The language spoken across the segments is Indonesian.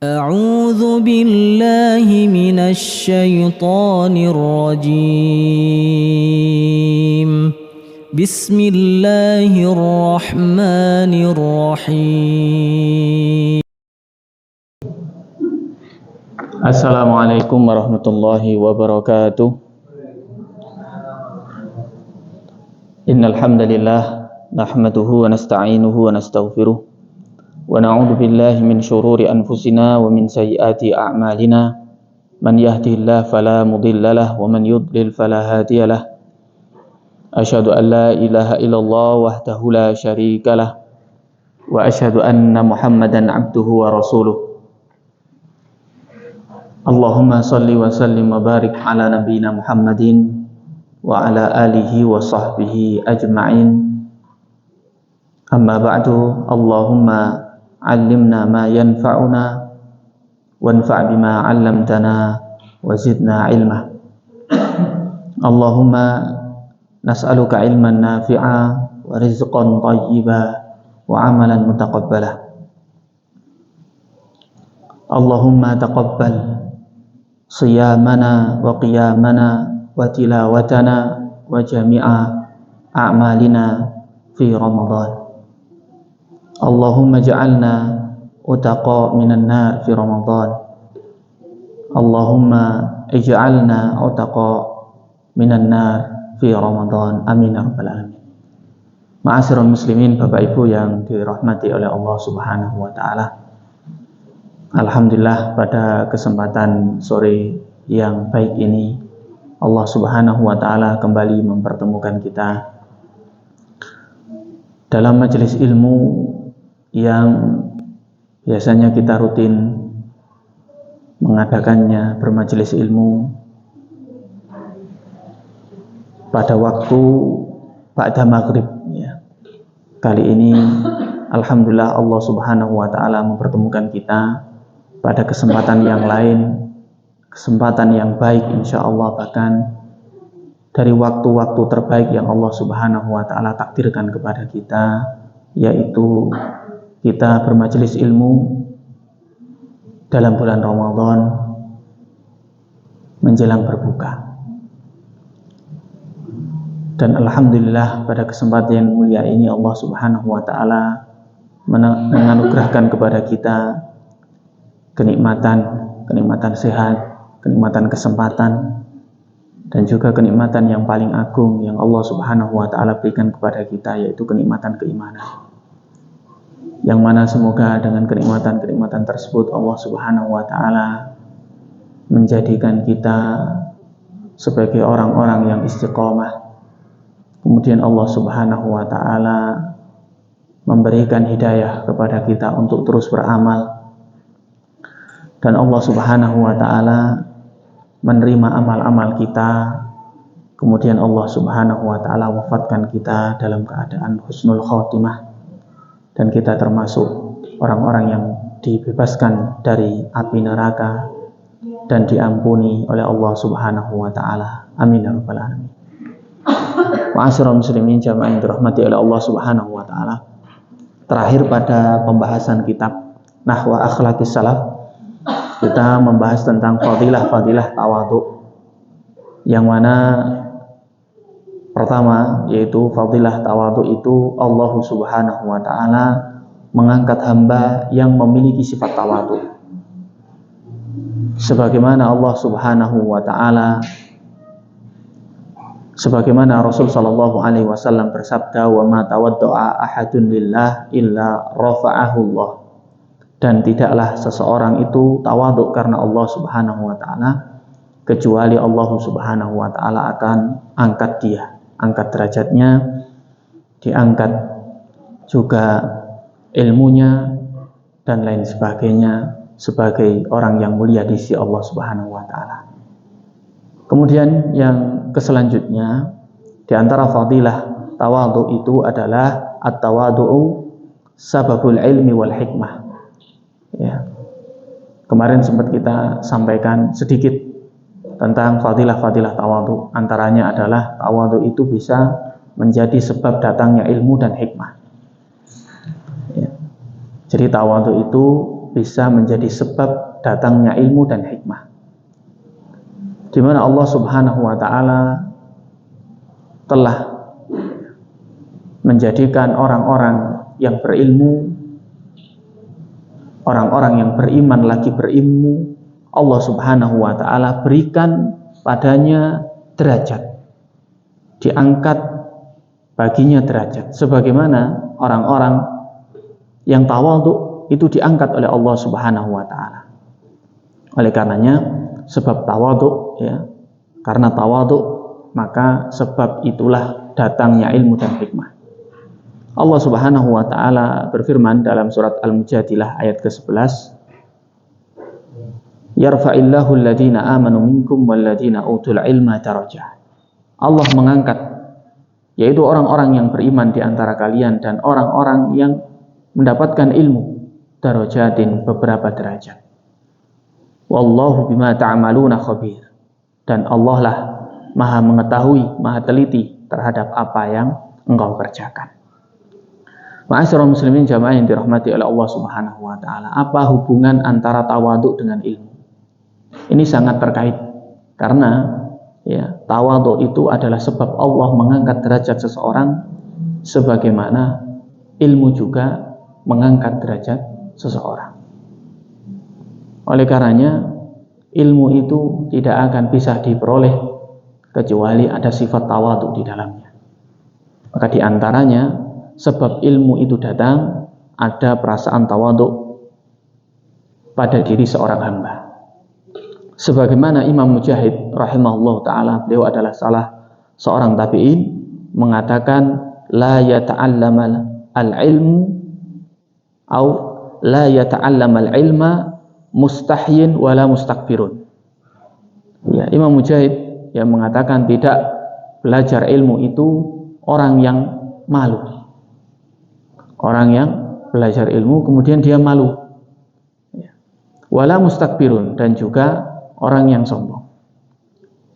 أعوذ بالله من الشيطان الرجيم بسم الله الرحمن الرحيم. Assalamualaikum warahmatullahi wabarakatuh. Innal hamdalillah nahmaduhu wa nasta'inuhu wa nastaghfiruh wa na'udzu billahi min shururi anfusina wa min sayyiati a'malina. Man yahdihillahu fala mudhillalah wa man yudlil fala hadiyalah. Asyhadu an la ilaha illallah wahdahu la syarikalah wa asyhadu anna Muhammadan 'abduhu wa rasuluh. Allahumma salli wa sallim wa barik ala nabiyyina Muhammadin wa ala alihi wa sahbihi ajma'in. Amma ba'du. Allahumma 'allimna ma yanfa'una wanfa' bima 'allamtana wa zidna ilma. Allahumma nas'aluka ilman nafi'a wa rizqan thayyiba wa 'amalan mutaqabbala. Allahumma taqabbal siyamana wa qiyamana wa tilawatana wa jami'a a'malina fi Ramadan. Allahumma ja'alna utaqa minan nar fi Ramadan. Allahumma ij'alna utaqa minan nar fi Ramadan. Amin ya rabbal alamin. Ma'asyiral muslimin, Bapak Ibu yang dirahmati oleh Allah Subhanahu wa taala. Alhamdulillah, pada kesempatan sore yang baik ini Allah Subhanahu wa taala kembali mempertemukan kita dalam majelis ilmu yang biasanya kita rutin mengadakannya, bermajelis ilmu pada waktu ba'da maghrib ya. Kali ini alhamdulillah Allah Subhanahu wa taala mempertemukan kita pada kesempatan yang lain, kesempatan yang baik insyaallah, bahkan dari waktu-waktu terbaik yang Allah Subhanahu wa taala takdirkan kepada kita, yaitu kita bermajelis ilmu dalam bulan Ramadan menjelang berbuka. Dan alhamdulillah pada kesempatan yang mulia ini Allah Subhanahu wa taala menganugerahkan kepada kita kenikmatan sehat, kenikmatan kesempatan, dan juga kenikmatan yang paling agung yang Allah Subhanahu wa taala berikan kepada kita, yaitu kenikmatan keimanan. Yang mana semoga dengan kenikmatan-kenikmatan tersebut Allah Subhanahu wa taala menjadikan kita sebagai orang-orang yang istiqomah. Kemudian Allah Subhanahu wa taala memberikan hidayah kepada kita untuk terus beramal. Dan Allah Subhanahu wa taala menerima amal-amal kita. Kemudian Allah Subhanahu wa taala wafatkan kita dalam keadaan husnul khotimah, dan kita termasuk orang-orang yang dibebaskan dari api neraka dan diampuni oleh Allah Subhanahu wa taala. Amin ya rabbal alamin. Ma'asyiral muslimin jamaah yang dirahmati oleh Allah Subhanahu wa taala. Terakhir pada pembahasan kitab Nahwa Akhlaqis Salaf, kita membahas tentang fadilah tawadhu, yang mana pertama yaitu fadilah tawadhu itu Allah Subhanahu wa taala mengangkat hamba yang memiliki sifat tawadhu. Sebagaimana Allah Subhanahu wa taala, sebagaimana Rasul sallallahu alaihi wasallam bersabda, "Wa ma tawadda'a ahadun lillah illa rafa'ahu Allah." Dan tidaklah seseorang itu tawadhu karena Allah Subhanahu wa taala kecuali Allah Subhanahu wa taala akan angkat dia, angkat derajatnya, diangkat juga ilmunya dan lain sebagainya sebagai orang yang mulia di sisi Allah Subhanahu wa taala. Kemudian yang selanjutnya di antara fadilah tawadhu itu adalah at-tawadhu sababul ilmi wal hikmah. Ya. Kemarin sempat kita sampaikan sedikit tentang fadilah-fadilah tawadhu. Antaranya adalah tawadhu itu bisa menjadi sebab datangnya ilmu dan hikmah. Ya. Jadi tawadhu itu bisa menjadi sebab datangnya ilmu dan hikmah. Di mana Allah Subhanahu wa taala telah menjadikan orang-orang yang berilmu, orang-orang yang beriman lagi berilmu, Allah Subhanahu wa taala berikan padanya derajat, diangkat baginya derajat, sebagaimana orang-orang yang tawadhu itu diangkat oleh Allah Subhanahu wa taala. Oleh karenanya, sebab tawadhu, ya, karena tawadhu maka sebab itulah datangnya ilmu dan hikmah. Allah Subhanahu wa taala berfirman dalam surat Al-Mujadilah ayat ke-11, yarfa'illahu alladhina amanu minkum walladhina utul ilma darajah. Allah mengangkat, yaitu orang-orang yang beriman di antara kalian dan orang-orang yang mendapatkan ilmu, darajatin, beberapa derajat. Wallahu bima ta'maluna khabir. Dan Allah lah maha mengetahui, maha teliti terhadap apa yang engkau kerjakan. Ma'asyiral muslimin jamaah yang dirahmati oleh Allah Subhanahu wa taala, apa hubungan antara tawadhu dengan ilmu? Ini sangat terkait, karena ya, tawadhu itu adalah sebab Allah mengangkat derajat seseorang, sebagaimana ilmu juga mengangkat derajat seseorang. Oleh karenanya, ilmu itu tidak akan bisa diperoleh kecuali ada sifat tawadhu di dalamnya. Maka di antaranya sebab ilmu itu datang, ada perasaan tawadhu pada diri seorang hamba. Sebagaimana Imam Mujahid rahimahullah ta'ala, beliau adalah salah seorang tabi'in, mengatakan la yata'allamal al-ilmu atau la yata'allamal ilma mustahyin wala mustakbirun. Ya, Imam Mujahid yang mengatakan tidak belajar ilmu itu orang yang malu. Orang yang belajar ilmu kemudian dia malu. Ya. Wala mustakbirun, dan juga orang yang sombong.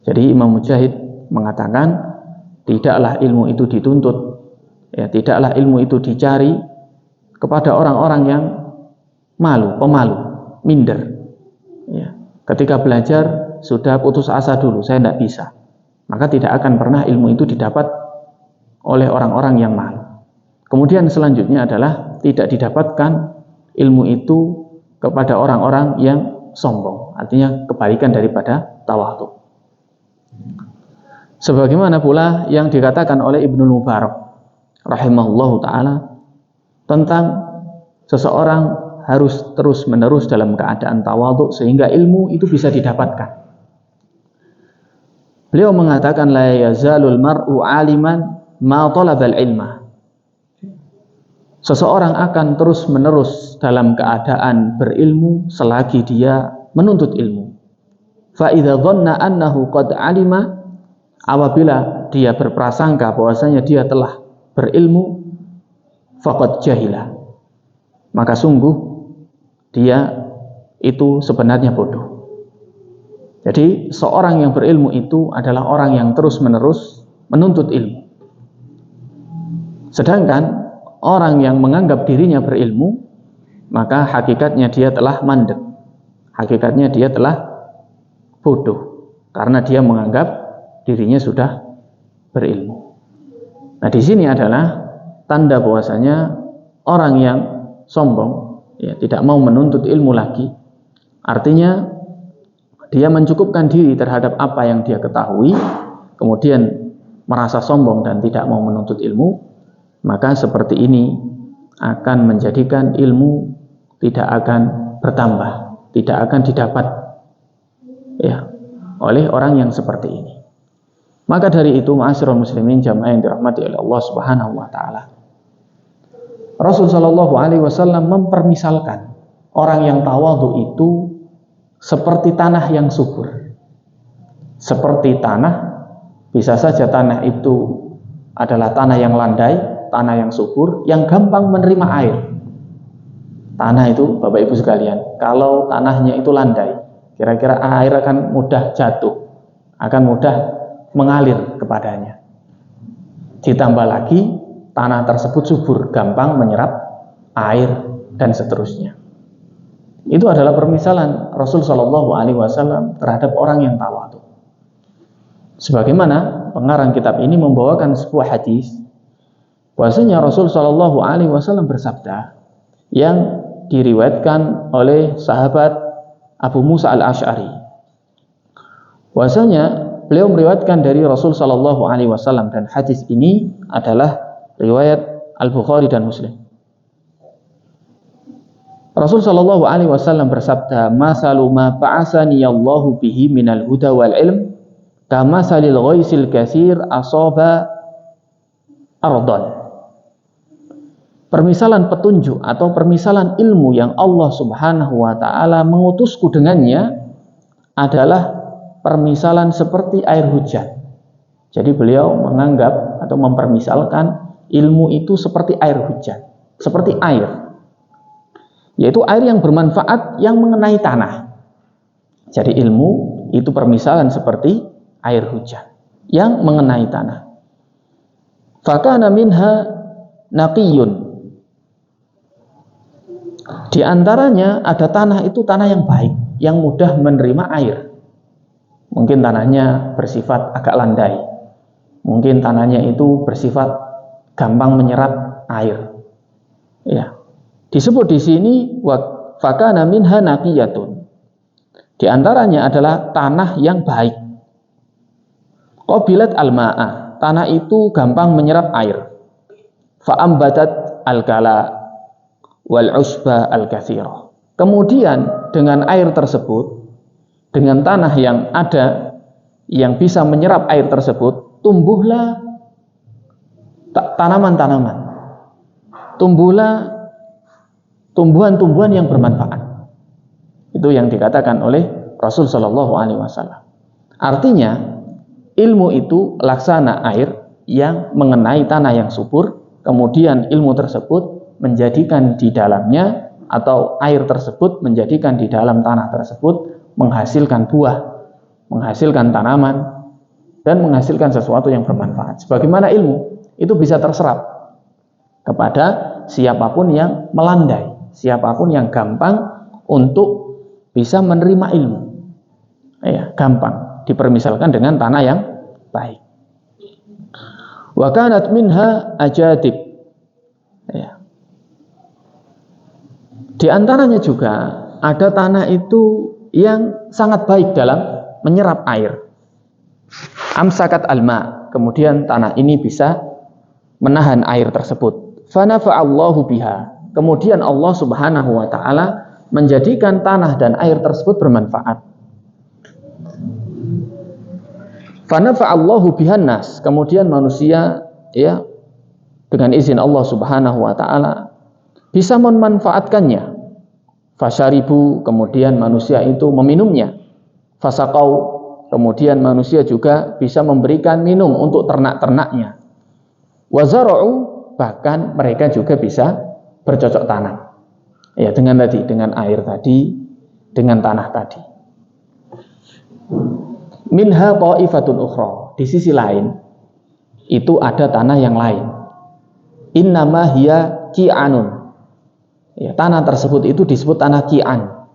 Jadi Imam Mujahid mengatakan tidaklah ilmu itu dituntut, ya, tidaklah ilmu itu dicari kepada orang-orang yang malu, pemalu, minder. Ya. Ketika belajar sudah putus asa dulu, saya tidak bisa. Maka tidak akan pernah ilmu itu didapat oleh orang-orang yang malu. Kemudian selanjutnya adalah tidak didapatkan ilmu itu kepada orang-orang yang sombong, artinya kebalikan daripada tawadhu. Sebagaimana pula yang dikatakan oleh Ibnu Mubarak rahimahullahu taala tentang seseorang harus terus-menerus dalam keadaan tawadhu sehingga ilmu itu bisa didapatkan. Beliau mengatakan la yazalul mar'u aliman ma talabal ilma. Seseorang akan terus-menerus dalam keadaan berilmu selagi dia menuntut ilmu. Fa idza dhanna annahu qad alima, apabila dia berprasangka bahwasanya dia telah berilmu, faqad jahila, maka sungguh dia itu sebenarnya bodoh. Jadi seorang yang berilmu itu adalah orang yang terus-menerus menuntut ilmu. Sedangkan orang yang menganggap dirinya berilmu, maka hakikatnya dia telah mandek. Hakikatnya dia telah bodoh, karena dia menganggap dirinya sudah berilmu. Nah, di sini adalah tanda bahwasanya orang yang sombong, ya, tidak mau menuntut ilmu lagi. Artinya dia mencukupkan diri terhadap apa yang dia ketahui, kemudian merasa sombong dan tidak mau menuntut ilmu. Maka seperti ini akan menjadikan ilmu tidak akan bertambah, tidak akan didapat, ya, oleh orang yang seperti ini. Maka dari itu, ma'asyiral muslimin jamaah yang dirahmati oleh Allah Subhanahu wa taala, Rasul sallallahu alaihi wasallam mempermisalkan orang yang tawadhu itu seperti tanah yang subur. Seperti tanah, bisa saja tanah itu adalah tanah yang landai, tanah yang subur, yang gampang menerima air. Tanah itu, Bapak Ibu sekalian, kalau tanahnya itu landai, kira-kira air akan mudah jatuh, akan mudah mengalir kepadanya. Ditambah lagi, tanah tersebut subur, gampang menyerap air, dan seterusnya. Itu adalah permisalan Rasul Shallallahu Alaihi Wasallam terhadap orang yang tawadhu. Sebagaimana pengarang kitab ini membawakan sebuah hadis, bahwasanya Rasul Shallallahu Alaihi Wasallam bersabda, yang diriwayatkan oleh sahabat Abu Musa al-Ash'ari, bahwasanya beliau meriwayatkan dari Rasul Shallallahu Alaihi Wasallam, dan hadis ini adalah riwayat Al-Bukhari dan Muslim. Rasul Shallallahu Alaihi Wasallam bersabda, "Masalu ma ba'asani Allahu bihi minal huda wal ilm, kama salil ghaisil katsir asaba ardon." Permisalan petunjuk atau permisalan ilmu yang Allah Subhanahu wa taala mengutusku dengannya adalah permisalan seperti air hujan. Jadi beliau menganggap atau mempermisalkan ilmu itu seperti air hujan, seperti air, yaitu air yang bermanfaat yang mengenai tanah. Jadi ilmu itu permisalan seperti air hujan yang mengenai tanah. Fakana minha naqiyun. Di antaranya ada tanah itu tanah yang baik, yang mudah menerima air. Mungkin tanahnya bersifat agak landai. Mungkin tanahnya itu bersifat gampang menyerap air. Ya. Disebut di sini fakana minha naqiyatun. Di antaranya adalah tanah yang baik. Qabilat al-ma'a, tanah itu gampang menyerap air. Fa'ambatat al-kala wal usba al-katsira. Kemudian dengan air tersebut, dengan tanah yang ada yang bisa menyerap air tersebut, tumbuhlah tanaman-tanaman. Tumbuhlah tumbuhan-tumbuhan yang bermanfaat. Itu yang dikatakan oleh Rasul Shallallahu Alaihi Wasallam. Artinya ilmu itu laksana air yang mengenai tanah yang subur, kemudian ilmu tersebut menjadikan di dalamnya, atau air tersebut menjadikan di dalam tanah tersebut menghasilkan buah, menghasilkan tanaman, dan menghasilkan sesuatu yang bermanfaat. Sebagaimana ilmu itu bisa terserap kepada siapapun yang melandai, siapapun yang gampang untuk bisa menerima ilmu. Ya, gampang dipermisalkan dengan tanah yang baik. Wa kanat minha ajadib. Ya. Di antaranya juga ada tanah itu yang sangat baik dalam menyerap air. Amsakat alma, kemudian tanah ini bisa menahan air tersebut. Fanafa'allahu biha. Kemudian Allah Subhanahu wa taala menjadikan tanah dan air tersebut bermanfaat. Fanafa'allahu bihan nas. Kemudian manusia, ya, dengan izin Allah Subhanahu wa taala bisa memanfaatkannya. Fasyaribu, kemudian manusia itu meminumnya. Fasaqau, kemudian manusia juga bisa memberikan minum untuk ternak-ternaknya. Wazara'u, bahkan mereka juga bisa bercocok tanam. Ya, dengan air tadi, dengan tanah tadi. Minha ta'ifatun ukhra. Di sisi lain itu ada tanah yang lain. Innama hiya ki'anun. Ya, tanah tersebut itu disebut tanah ki'an.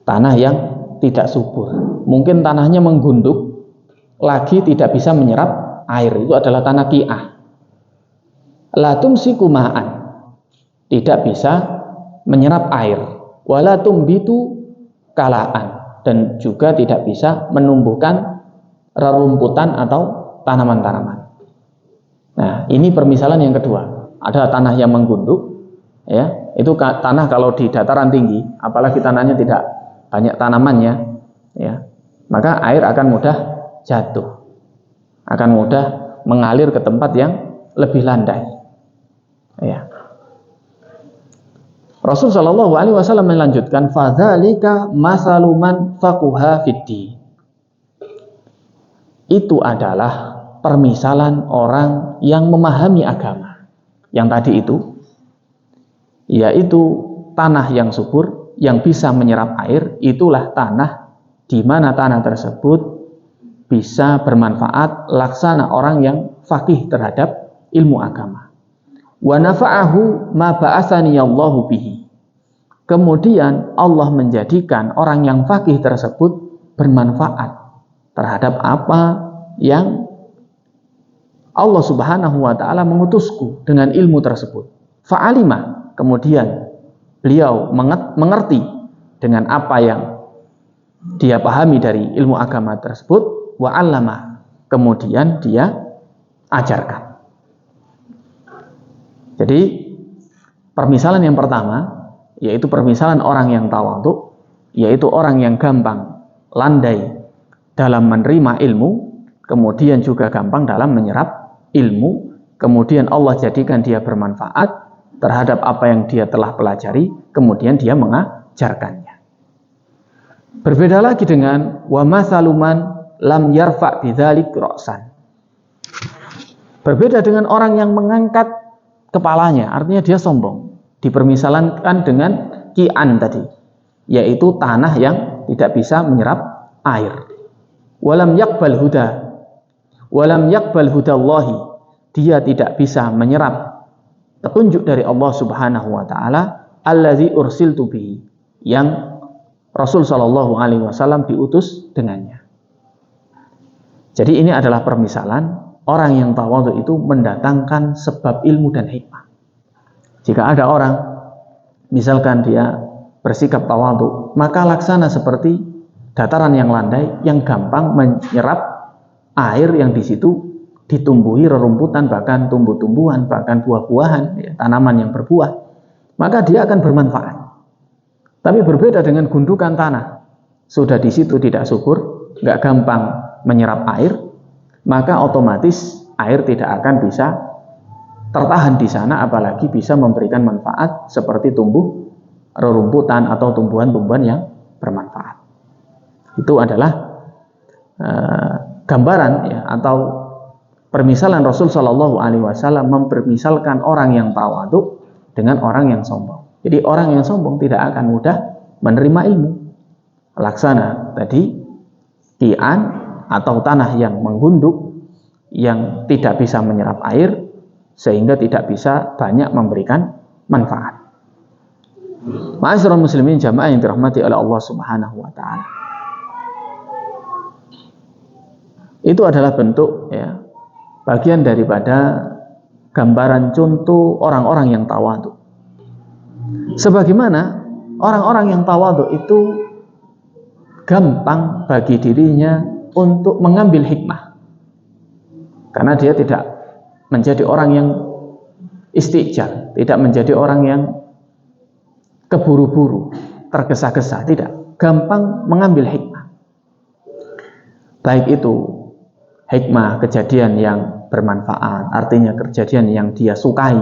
Tanah yang tidak subur. Mungkin tanahnya menggunduk, lagi tidak bisa menyerap air. Itu adalah tanah ki'ah. La tumsiku ma'an. Tidak bisa menyerap air. Wala tumbitu kalaan. Dan juga tidak bisa menumbuhkan rerumputan atau tanaman-tanaman. Nah, ini permisalan yang kedua. Ada tanah yang menggunduk. Ya, itu tanah kalau di dataran tinggi, apalagi tanahnya tidak banyak tanamannya, ya, maka air akan mudah jatuh, akan mudah mengalir ke tempat yang lebih landai. Ya. Rasul Shallallahu Alaihi Wasallam melanjutkan, fadzalika masaluman faquha fiddi. Itu adalah permisalan orang yang memahami agama. Yang tadi itu, yaitu tanah yang subur yang bisa menyerap air, itulah tanah di mana tanah tersebut bisa bermanfaat laksana orang yang faqih terhadap ilmu agama. Wa nafa'ahu ma ba'athani Allahu bihi. kemudian Allah menjadikan orang yang faqih tersebut bermanfaat terhadap apa yang Allah Subhanahu wa taala mengutusku dengan ilmu tersebut. Fa'alima, kemudian beliau mengerti dengan apa yang dia pahami dari ilmu agama tersebut, wa 'allama, kemudian dia ajarkan. Jadi permisalan yang pertama yaitu permisalan orang yang tawadhu, yaitu orang yang gampang landai dalam menerima ilmu, kemudian juga gampang dalam menyerap ilmu, kemudian Allah jadikan dia bermanfaat terhadap apa yang dia telah pelajari, kemudian dia mengajarkannya. Berbeda lagi dengan wa masaluman lam yarfa bidzalik ra'san. Berbeda dengan orang yang mengangkat kepalanya, artinya dia sombong. Dipermisalkan dengan ki'an tadi, yaitu tanah yang tidak bisa menyerap air. Walam yaqbal huda, walam yaqbal hudallahi, dia tidak bisa menyerap petunjuk dari Allah Subhanahu wa taala, allazi ursiltu bihi, yang Rasul sallallahu alaihi wasallam diutus dengannya. Jadi ini adalah permisalan orang yang tawadhu itu mendatangkan sebab ilmu dan hikmah. Jika ada orang misalkan dia bersikap tawadhu, maka laksana seperti dataran yang landai yang gampang menyerap air yang di situ ditumbuhi rerumputan, bahkan tumbuh-tumbuhan, bahkan buah-buahan, ya, tanaman yang berbuah, maka dia akan bermanfaat. Tapi berbeda dengan gundukan tanah, sudah di situ tidak subur, nggak gampang menyerap air, maka otomatis air tidak akan bisa tertahan di sana, apalagi bisa memberikan manfaat seperti tumbuh rerumputan atau tumbuhan-tumbuhan yang bermanfaat. Itu adalah gambaran ya, atau permisalan Rasul Shallallahu Alaihi Wasallam mempermisalkan orang yang tawadhu dengan orang yang sombong. Jadi orang yang sombong tidak akan mudah menerima ilmu. Laksana tadi ki'an atau tanah yang menggunduk, yang tidak bisa menyerap air, sehingga tidak bisa banyak memberikan manfaat. Ma'asyiral muslimin jamaah yang dirahmati oleh Allah Subhanahu wa taala. Itu adalah bentuk ya, bagian daripada gambaran contoh orang-orang yang tawadhu. Sebagaimana orang-orang yang tawadhu itu gampang bagi dirinya untuk mengambil hikmah, karena dia tidak menjadi orang yang istijar, tidak menjadi orang yang keburu-buru, tergesa-gesa, tidak, gampang mengambil hikmah. Baik itu hikmah kejadian yang bermanfaat, artinya kejadian yang dia sukai,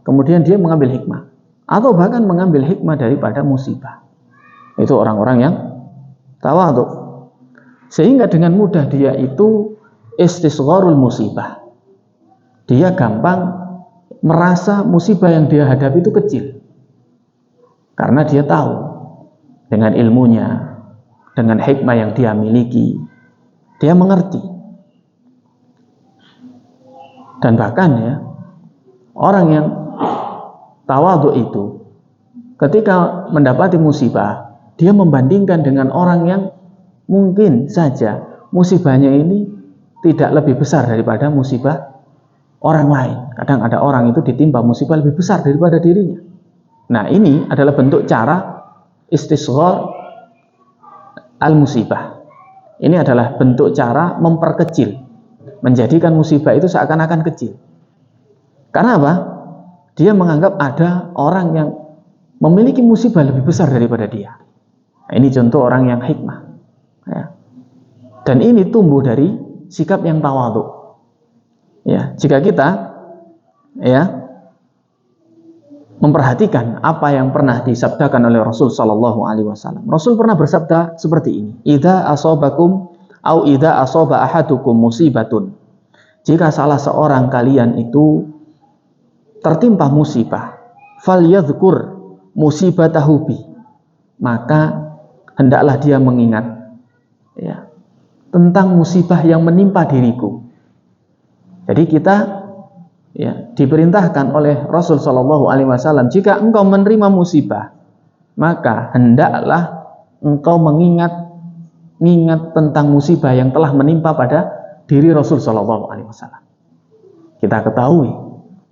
kemudian dia mengambil hikmah, atau bahkan mengambil hikmah daripada musibah. Itu orang-orang yang tawadhu. Sehingga dengan mudah dia itu istisgharul musibah. Dia gampang merasa musibah yang dia hadapi itu kecil, karena dia tahu dengan ilmunya, dengan hikmah yang dia miliki, dia mengerti. Dan bahkan ya, orang yang tawadhu itu ketika mendapati musibah, dia membandingkan dengan orang yang mungkin saja musibahnya ini tidak lebih besar daripada musibah orang lain. Kadang ada orang itu ditimpa musibah lebih besar daripada dirinya. Nah, ini adalah bentuk cara istisghar al-musibah. Ini adalah bentuk cara memperkecil, menjadikan musibah itu seakan-akan kecil. Karena apa? Dia menganggap ada orang yang memiliki musibah lebih besar daripada dia. Nah, ini contoh orang yang hikmah ya. Dan ini tumbuh dari sikap yang tawadhu. Ya, jika kita ya memperhatikan apa yang pernah disabdakan oleh Rasul Shallallahu Alaihi Wasallam, Rasul pernah bersabda seperti ini: "Idza asobakum au idza asoba ahadukum musibatun." Jika salah seorang kalian itu tertimpa musibah, falyadhkur musibatahu bi, maka hendaklah dia mengingat ya, tentang musibah yang menimpa diriku. Jadi kita ya diperintahkan oleh Rasul Shallallahu Alaihi Wasallam, jika engkau menerima musibah, maka hendaklah engkau mengingat tentang musibah yang telah menimpa pada diri Rasul Shallallahu Alaihi Wasallam. Kita ketahui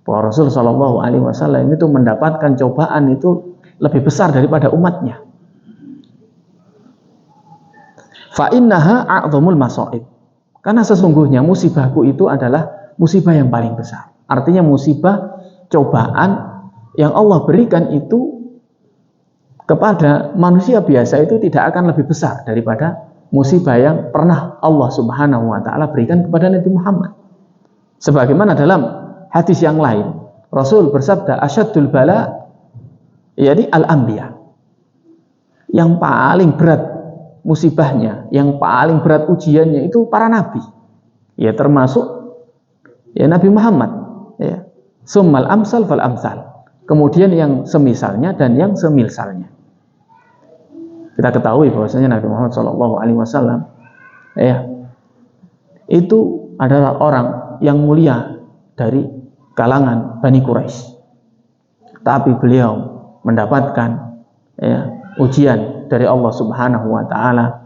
bahwa Rasul Shallallahu Alaihi Wasallam itu mendapatkan cobaan itu lebih besar daripada umatnya. Fa innaha a'dhamul masaib. Karena sesungguhnya musibahku itu adalah musibah yang paling besar. Artinya musibah, cobaan yang Allah berikan itu kepada manusia biasa itu tidak akan lebih besar daripada musibah yang pernah Allah Subhanahu wa taala berikan kepada Nabi Muhammad. Sebagaimana dalam hadis yang lain, Rasul bersabda, asyaddul bala yakni al-anbiya. Yang paling berat musibahnya, yang paling berat ujiannya itu para nabi. Ya termasuk ya Nabi Muhammad, ya. Summal amsal fal amsal. Kemudian yang semisalnya dan yang semilsalnya. Kita ketahui bahwasanya Nabi Muhammad SAW ya, itu adalah orang yang mulia dari kalangan Bani Quraisy. Tapi beliau mendapatkan ya, ujian dari Allah Subhanahu wa taala,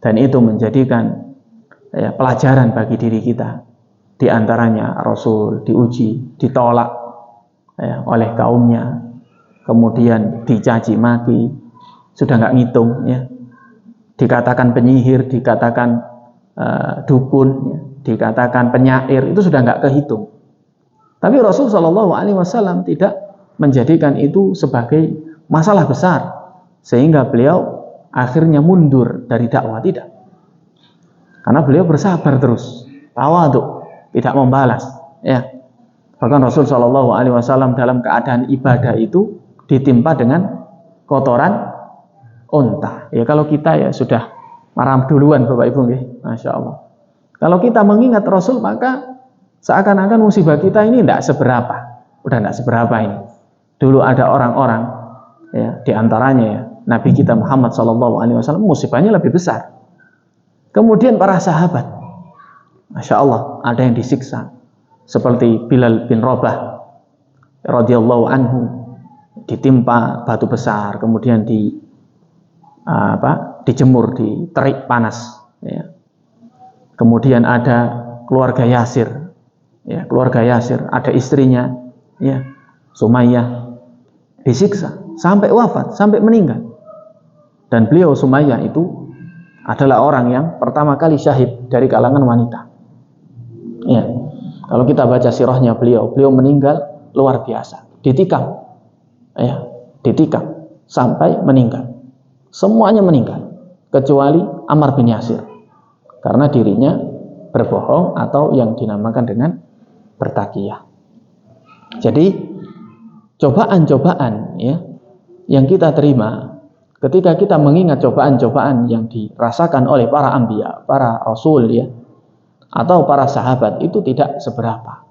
dan itu menjadikan ya, pelajaran bagi diri kita. Di antaranya Rasul diuji, ditolak ya, oleh kaumnya, kemudian dicaci maki, sudah nggak ngitung ya, dikatakan penyihir, dikatakan dukun ya, dikatakan penyair, itu sudah nggak kehitung. Tapi Rasul Shallallahu Alaihi Wasallam tidak menjadikan itu sebagai masalah besar sehingga beliau akhirnya mundur dari dakwah, tidak, karena beliau bersabar terus, tawadhu, tidak membalas ya. Bahkan Rasul Shallallahu Alaihi Wasallam dalam keadaan ibadah itu ditimpa dengan kotoran unta. Ya kalau kita ya sudah marah duluan Bapak Ibu nggih, Masya Allah. Kalau kita mengingat Rasul maka seakan-akan musibah kita ini tidak seberapa, udah tidak seberapa ini. Dulu ada orang-orang ya, di antaranya ya Nabi kita Muhammad Shallallahu Alaihi Wasallam musibahnya lebih besar. Kemudian para sahabat, Masya Allah, ada yang disiksa seperti Bilal bin Rabah radhiyallahu anhu, ditimpa batu besar, kemudian dijemur di terik panas ya. Kemudian ada keluarga Yasir ya, keluarga Yasir ada istrinya ya, Sumayyah, disiksa sampai wafat, sampai meninggal. Dan beliau Sumayyah itu adalah orang yang pertama kali syahid dari kalangan wanita ya. Kalau kita baca sirahnya beliau meninggal luar biasa, ditikam ya, ditikam sampai meninggal. Semuanya meninggal kecuali Ammar bin Yasir karena dirinya berbohong atau yang dinamakan dengan bertakiyah. Jadi cobaan-cobaan ya yang kita terima ketika kita mengingat cobaan-cobaan yang dirasakan oleh para anbiya, para rasul ya, atau para sahabat itu tidak seberapa.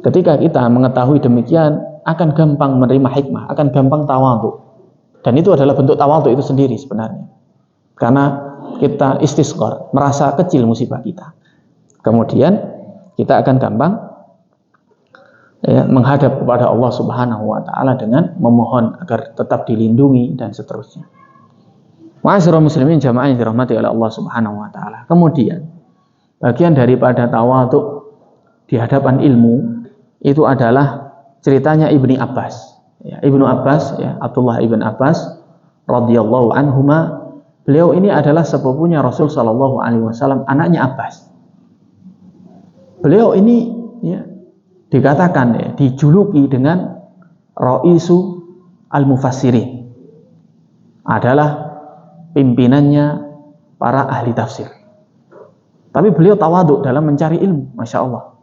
Ketika kita mengetahui demikian akan gampang menerima hikmah, akan gampang tawadhu. Dan itu adalah bentuk tawadhu itu sendiri sebenarnya. Karena kita istisqor, merasa kecil musibah kita. Kemudian kita akan gampang ya, menghadap kepada Allah Subhanahu wa taala dengan memohon agar tetap dilindungi dan seterusnya. Ma'asyiral muslimin jamaah yang dirahmati oleh Allah Subhanahu wa taala. Kemudian bagian daripada tawadhu di hadapan ilmu itu adalah ceritanya Ibni Abbas. Ya, Ibnu Abbas, ya, Abdullah ibn Abbas radhiyallahu anhuma, beliau ini adalah sepupunya Rasul Shallallahu Alaihi Wasallam, anaknya Abbas. Beliau ini ya, dikatakan ya, dijuluki dengan Ra'isu al-Mufassirin, adalah pimpinannya para ahli tafsir. Tapi beliau tawadhu dalam mencari ilmu, Masya Allah.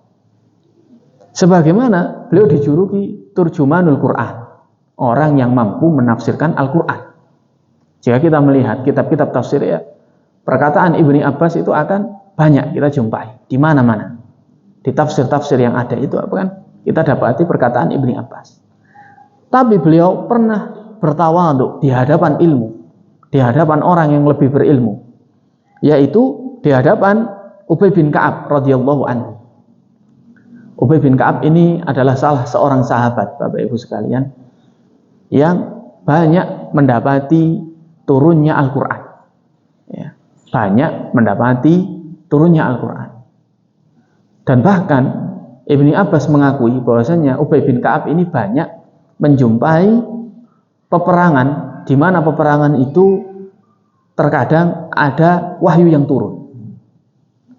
Sebagaimana beliau dijuluki Turjumanul Quran, orang yang mampu menafsirkan Al-Quran. Jika kita melihat kitab-kitab tafsir ya, perkataan Ibni Abbas itu akan banyak kita jumpai di mana-mana. Di tafsir-tafsir yang ada itu apa kan? Kita dapati perkataan Ibni Abbas. Tapi beliau pernah bertawadhu di hadapan ilmu, di hadapan orang yang lebih berilmu, yaitu di hadapan Ubay bin Ka'ab radhiyallahu anhu. Ubay bin Ka'ab ini adalah salah seorang sahabat, Bapak Ibu sekalian, yang banyak mendapati turunnya Al-Quran. Ya, banyak mendapati turunnya Al-Quran. Dan bahkan Ibnu Abbas mengakui bahwasanya Ubay bin Ka'ab ini banyak menjumpai peperangan di mana peperangan itu terkadang ada wahyu yang turun.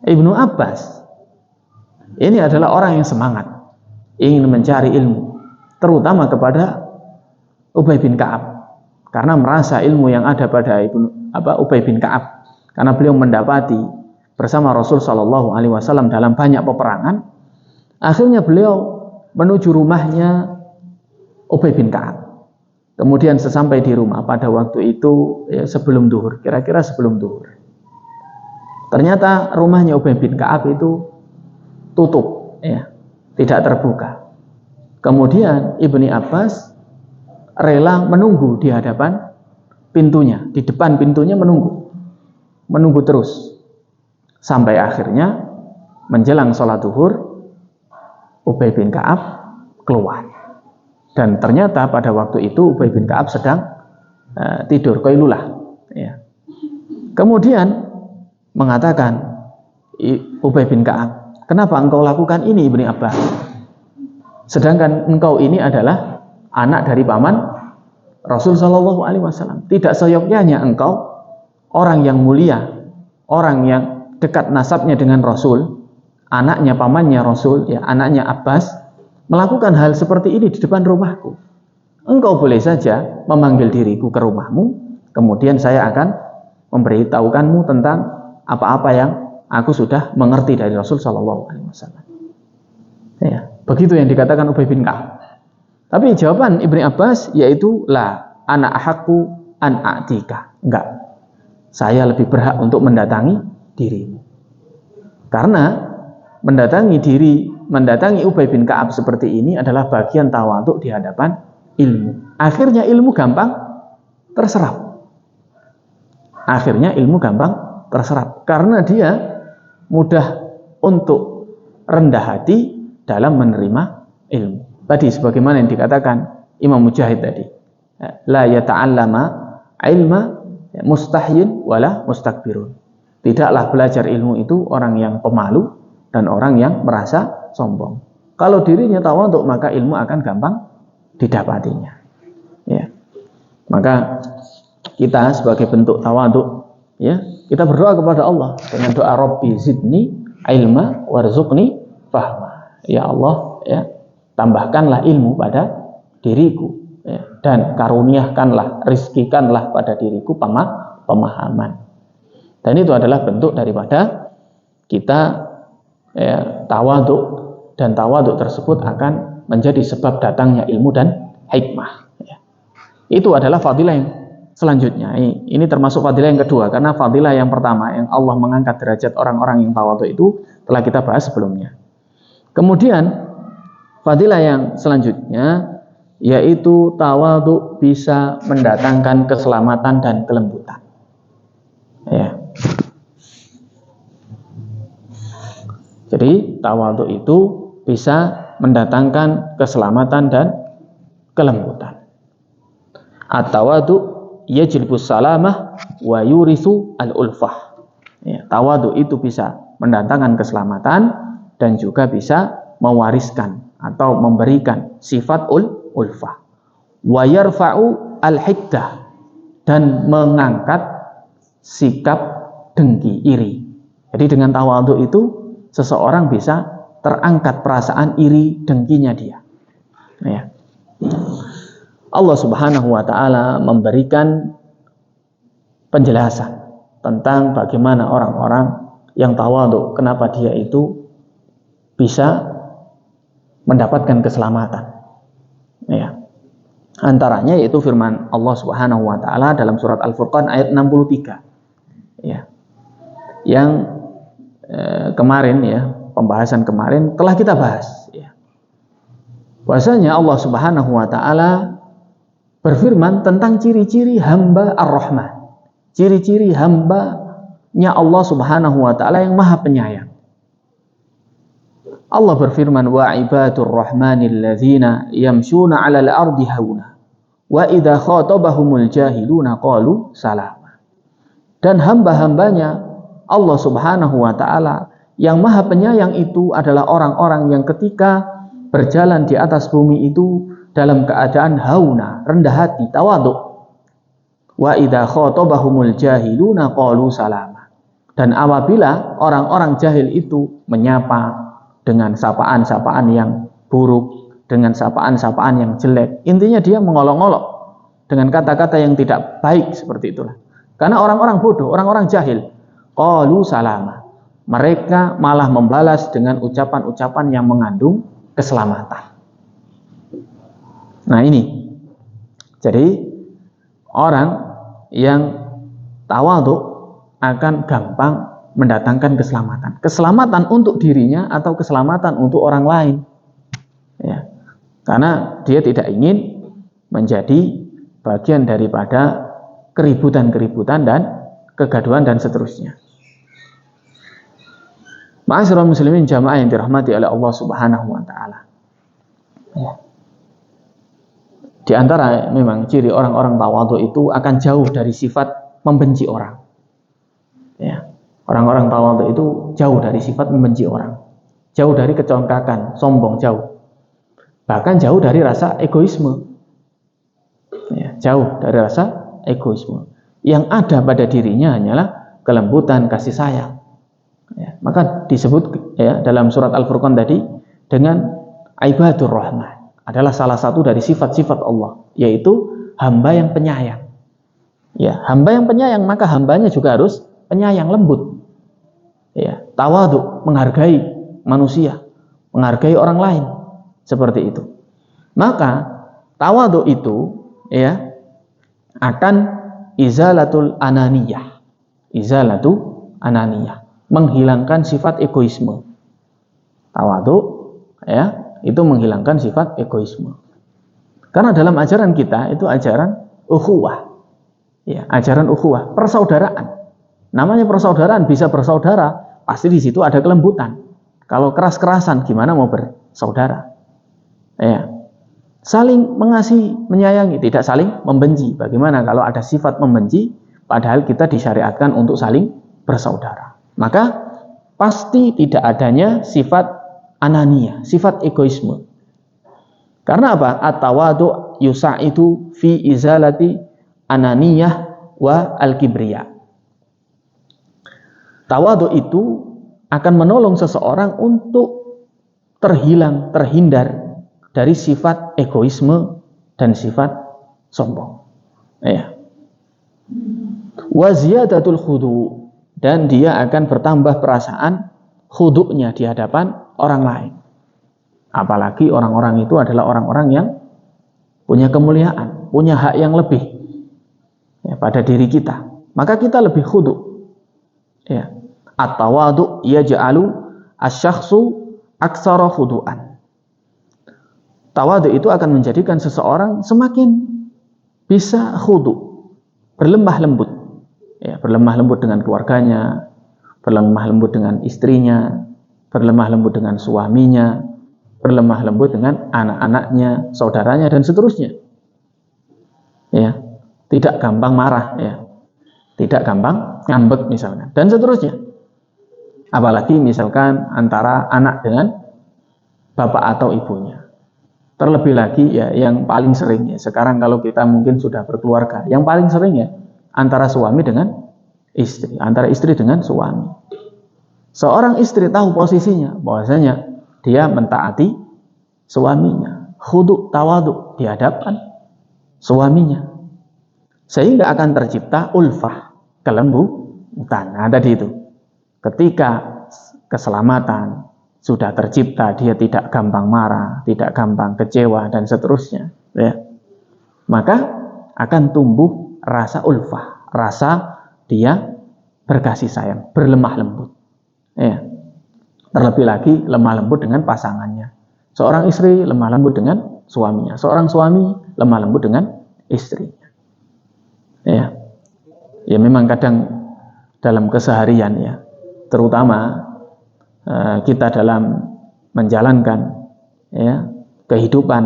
Ibnu Abbas ini adalah orang yang semangat ingin mencari ilmu, terutama kepada Ubay bin Ka'ab, karena merasa ilmu yang ada pada Ubay bin Ka'ab, karena beliau mendapati bersama Rasul Shallallahu Alaihi Wasallam dalam banyak peperangan. Akhirnya beliau menuju rumahnya Ubay bin Ka'ab. Kemudian sesampai di rumah pada waktu itu ya, sebelum duhur, kira-kira sebelum duhur, ternyata rumahnya Ubay bin Ka'ab itu tutup, ya, tidak terbuka. Kemudian Ibnu Abbas rela menunggu di hadapan pintunya, di depan pintunya menunggu terus sampai akhirnya menjelang sholat duhur Ubay bin Ka'ab keluar. Dan ternyata pada waktu itu Ubay bin Ka'ab sedang tidur qailulah, ya. Kemudian mengatakan Ubay bin Ka'ab, kenapa engkau lakukan ini Ibnu Abbas? Sedangkan engkau ini adalah anak dari paman Rasul Shallallahu Alaihi Wasallam. Tidak seyogyanya engkau, orang yang mulia, orang yang dekat nasabnya dengan Rasul, anaknya pamannya Rasul, ya, anaknya Abbas, melakukan hal seperti ini di depan rumahku. Engkau boleh saja memanggil diriku ke rumahmu, kemudian saya akan memberitahukanmu tentang apa-apa yang aku sudah mengerti dari Rasul Shallallahu Alaihi Wasallam. Ya, begitu yang dikatakan Ubay bin Ka'ab. Tapi jawaban Ibnu Abbas yaitu la ana ahaqu an a'tika. Enggak. Saya lebih berhak untuk mendatangi dirimu. Karena mendatangi Ubay bin Ka'ab seperti ini adalah bagian tawadhu di hadapan ilmu. Akhirnya ilmu gampang terserap. Karena dia mudah untuk rendah hati dalam menerima ilmu. Tadi sebagaimana yang dikatakan Imam Mujahid tadi, la yata'allama ilma mustahyin wala mustakbirun. Tidaklah belajar ilmu itu orang yang pemalu dan orang yang merasa sombong. Kalau dirinya tawadhu, maka ilmu akan gampang didapatinya. Ya. Maka kita sebagai bentuk tawadhu, ya, kita berdoa kepada Allah dengan doa Rabbi zidni ilma warzuqni fahma. Ya Allah, ya, tambahkanlah ilmu pada diriku, ya, dan karuniakanlah, rizkikanlah pada diriku pemahaman. Dan itu adalah bentuk daripada kita, ya, tawadhu, dan tawadhu tersebut akan menjadi sebab datangnya ilmu dan hikmah. Ya. Itu adalah fadilah yang selanjutnya. Ini termasuk fadilah yang kedua, karena fadilah yang pertama yang Allah mengangkat derajat orang-orang yang tawadhu itu telah kita bahas sebelumnya. Kemudian fadilah yang selanjutnya yaitu tawadhu bisa mendatangkan keselamatan dan kelembutan. Ya. Jadi tawadhu itu bisa mendatangkan keselamatan dan kelembutan. At-tawadhu yajlibus salamah wa yurithu al-ulfah. Ya, tawadhu itu bisa mendatangkan keselamatan dan juga bisa mewariskan atau memberikan sifat ulfah. Wa yarfa'u al-hiddah, dan mengangkat sikap dengki, iri. Jadi dengan tawadhu itu seseorang bisa terangkat perasaan iri dengkinya dia. Ya. Allah Subhanahu wa taala memberikan penjelasan tentang bagaimana orang-orang yang tawadhu, kenapa dia itu bisa mendapatkan keselamatan. Ya. Antaranya yaitu firman Allah Subhanahu wa taala dalam surat Al-Furqan ayat 63. Ya. Yang kemarin, ya, pembahasan kemarin telah kita bahas, ya. Bahwasanya Allah Subhanahu wa taala berfirman tentang ciri-ciri hamba Ar-Rahman. Ciri-ciri hamba-Nya Allah Subhanahu wa taala yang Maha Penyayang. Allah berfirman, wa ibadur rahmanil ladzina yamshuna 'alal ardi hauna Wa idza khatabahumul jahiluna qalu salama. Dan hamba-hambanya Allah Subhanahu wa taala yang Maha Penyayang itu adalah orang-orang yang ketika berjalan di atas bumi itu dalam keadaan hauna, rendah hati, tawadhu. Wa idza khatabahumul jahiluna qalu salama. Dan apabila orang-orang jahil itu menyapa dengan sapaan-sapaan yang buruk, dengan sapaan-sapaan yang jelek, intinya dia mengolok-olok dengan kata-kata yang tidak baik seperti itulah. Karena orang-orang bodoh, orang-orang jahil, qalu salama. Mereka malah membalas dengan ucapan-ucapan yang mengandung keselamatan. Nah ini, jadi orang yang tawadhu akan gampang mendatangkan keselamatan. Keselamatan untuk dirinya atau keselamatan untuk orang lain. Ya. Karena dia tidak ingin menjadi bagian daripada keributan-keributan dan kegaduhan dan seterusnya. Ma'asyiral muslimin jamaah yang dirahmati oleh Allah Subhanahu wa taala. Ya. Di antara memang ciri orang-orang tawadhu itu akan jauh dari sifat membenci orang. Ya. Orang-orang tawadhu itu jauh dari sifat membenci orang. Jauh dari kecongkakan, sombong, jauh. Bahkan jauh dari rasa egoisme. Ya, jauh dari rasa egoisme. Yang ada pada dirinya hanyalah kelembutan, kasih sayang. Ya, maka disebut ya, dalam surat Al-Furqan tadi dengan ibadur rahman adalah salah satu dari sifat-sifat Allah, yaitu hamba yang penyayang. Ya, hamba yang penyayang, maka hambanya juga harus penyayang, lembut. Ya, tawadhu, menghargai manusia, menghargai orang lain, seperti itu. Maka tawadhu itu ya akan izalatul ananiyah. Izalatu ananiyah, menghilangkan sifat egoisme. Tawadhu ya, itu menghilangkan sifat egoisme. Karena dalam ajaran kita itu ajaran ukhuwah. Ya, ajaran ukhuwah, persaudaraan. Namanya persaudaraan, bisa bersaudara, pasti di situ ada kelembutan. Kalau keras-kerasan gimana mau bersaudara? Ya. Saling mengasihi, menyayangi, tidak saling membenci. Bagaimana kalau ada sifat membenci padahal kita disyariatkan untuk saling bersaudara? Maka pasti tidak adanya sifat anania, sifat egoisme. Karena apa? At-tawadhu yusa'idu fi izalati ananiyah wa al-kibriya. Tawadhu itu akan menolong seseorang untuk terhindar dari sifat egoisme dan sifat sombong. Ya. Wa ziyadatul khudu, dan dia akan bertambah perasaan khuduknya di hadapan orang lain. Apalagi orang-orang itu adalah orang-orang yang punya kemuliaan, punya hak yang lebih ya, pada diri kita. Maka kita lebih khuduk. Ya. At-tawadhu yaj'alu asy-syakhsu aktsara khudu'an. Tawadhu itu akan menjadikan seseorang semakin bisa khudu, berlemah lembut. Ya, berlemah lembut dengan keluarganya, berlemah lembut dengan istrinya, berlemah lembut dengan suaminya, berlemah lembut dengan anak-anaknya, saudaranya dan seterusnya. Ya, tidak gampang marah ya. Tidak gampang ngambek misalnya dan seterusnya. Apalagi misalkan antara anak dengan bapak atau ibunya. Terlebih lagi ya yang paling sering ya, sekarang kalau kita mungkin sudah berkeluarga, yang paling sering ya antara suami dengan istri, antara istri dengan suami. Seorang istri tahu posisinya, bahwasanya dia mentaati suaminya, khudu tawadhu di hadapan suaminya, sehingga akan tercipta ulfah, kelembutan. Nah, tadi itu ketika keselamatan sudah tercipta, dia tidak gampang marah, tidak gampang kecewa dan seterusnya ya. Maka akan tumbuh rasa ulfah, rasa dia berkasih sayang, berlemah lembut ya. Terlebih lagi lemah lembut dengan pasangannya. Seorang istri lemah lembut dengan suaminya, seorang suami lemah lembut dengan istrinya ya. Ya memang kadang dalam keseharian ya, terutama kita dalam menjalankan ya kehidupan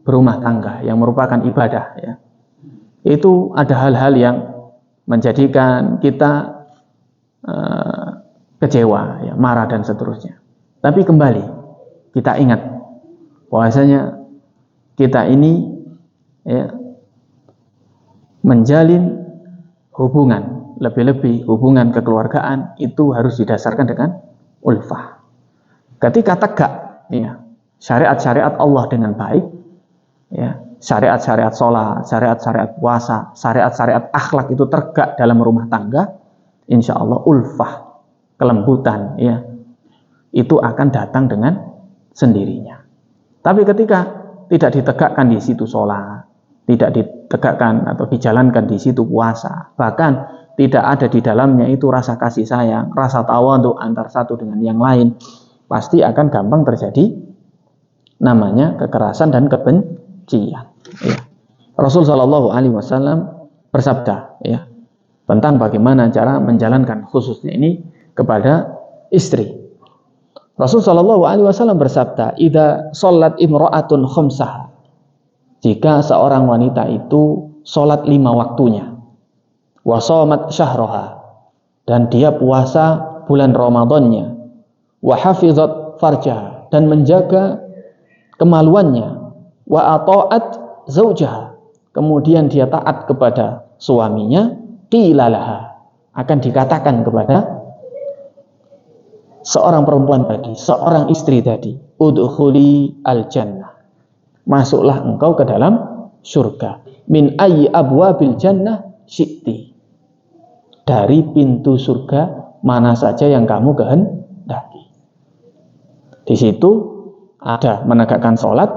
berumah tangga yang merupakan ibadah, ya, itu ada hal-hal yang menjadikan kita kecewa, ya, marah dan seterusnya. Tapi kembali kita ingat bahwasanya kita ini, ya, menjalin hubungan, lebih-lebih hubungan kekeluargaan itu harus didasarkan dengan ulfah. Ketika tegak, ya, syariat-syariat Allah dengan baik, ya, syariat-syariat sholat, syariat-syariat puasa, syariat-syariat akhlak itu tegak dalam rumah tangga, insya Allah ulfah, kelembutan, ya, itu akan datang dengan sendirinya. Tapi ketika tidak ditegakkan di situ sholat, tidak ditegakkan atau dijalankan di situ puasa, bahkan tidak ada di dalamnya itu rasa kasih sayang, rasa tawadhu antar satu dengan yang lain, pasti akan gampang terjadi namanya kekerasan dan kebencian. Ya. Rasul Shallallahu Alaihi Wasallam bersabda, ya, tentang bagaimana cara menjalankan khususnya ini kepada istri. Rasul Shallallahu Alaihi Wasallam bersabda, "Idza sholat imro'atun khumsah." Jika seorang wanita itu sholat 5 waktunya, wa shamat syahroha, dan dia puasa bulan Ramadannya, wa hafizat farjaha, dan menjaga kemaluannya, wa ata'at zaujaha, kemudian dia taat kepada suaminya, qila laha, akan dikatakan kepada seorang perempuan tadi, seorang istri tadi, udkhuli al-jannah, masuklah engkau ke dalam surga, min ayyi abwabil jannah syi'ti, dari pintu surga mana saja yang kamu kehendaki. Di situ ada menegakkan sholat,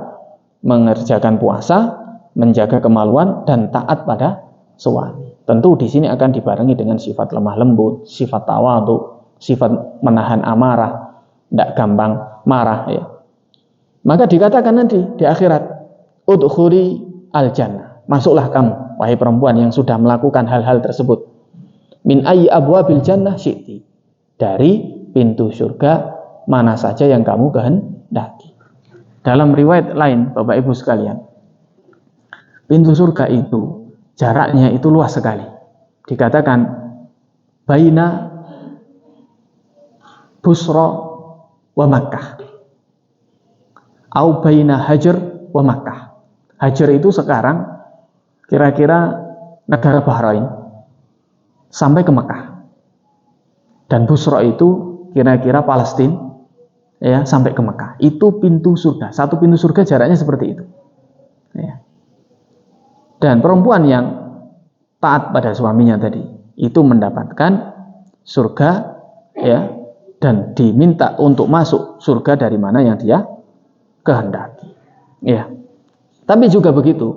mengerjakan puasa, menjaga kemaluan, dan taat pada suami. Tentu di sini akan dibarengi dengan sifat lemah lembut, sifat tawadhu, sifat menahan amarah, tidak gampang marah, ya. Maka dikatakan nanti di akhirat, udkhuli al-jannah, masuklah kamu, wahai perempuan yang sudah melakukan hal-hal tersebut, min ayyi abwabil jannah syi'ti, dari pintu surga mana saja yang kamu kehendaki. Dalam riwayat lain, Bapak Ibu sekalian, pintu surga itu jaraknya itu luas sekali. Dikatakan baina Busra wa Makkah, au baina Hajar wa Makkah. Hajar itu sekarang kira-kira negara Bahrain sampai ke Mekah, dan Busra itu kira-kira Palestina, ya, sampai ke Mekah. Itu pintu surga. Satu pintu surga jaraknya seperti itu, ya. Dan perempuan yang taat pada suaminya tadi itu mendapatkan surga, ya, dan diminta untuk masuk surga dari mana yang dia kehendaki, ya. Tapi juga begitu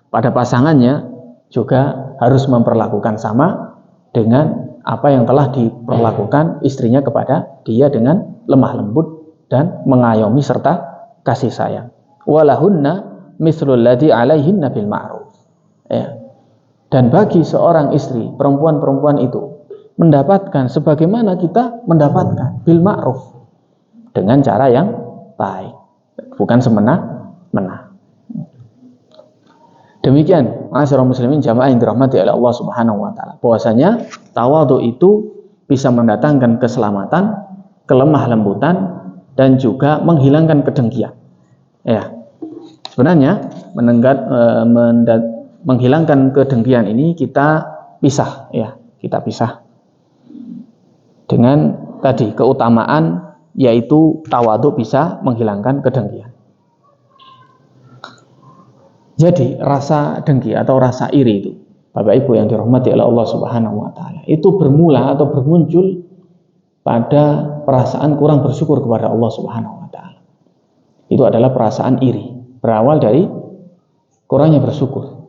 pada pasangannya juga harus memperlakukan sama dengan apa yang telah diperlakukan istrinya kepada dia, dengan lemah lembut dan mengayomi serta kasih sayang. Walahunna mithlul ladzi alaihinna bil ma'ruf, ya. Dan bagi seorang istri, perempuan-perempuan itu mendapatkan sebagaimana kita mendapatkan bil ma'ruf, dengan cara yang baik, bukan semena-mena. Demikian, ma'asyiral muslimin jamaah yang dirahmati oleh Allah Subhanahu wa taala, bahwasanya tawadhu itu bisa mendatangkan keselamatan, kelemah lembutan, dan juga menghilangkan kedengkian. Ya. Sebenarnya menghilangkan kedengkian ini kita pisah, ya, kita pisah dengan tadi keutamaan, yaitu tawadhu bisa menghilangkan kedengkian. Jadi rasa dengki atau rasa iri itu, Bapak Ibu yang dirahmati oleh Allah Subhanahu wa taala, itu bermula atau bermuncul pada perasaan kurang bersyukur kepada Allah Subhanahu wa taala. Itu adalah perasaan iri, berawal dari kurangnya bersyukur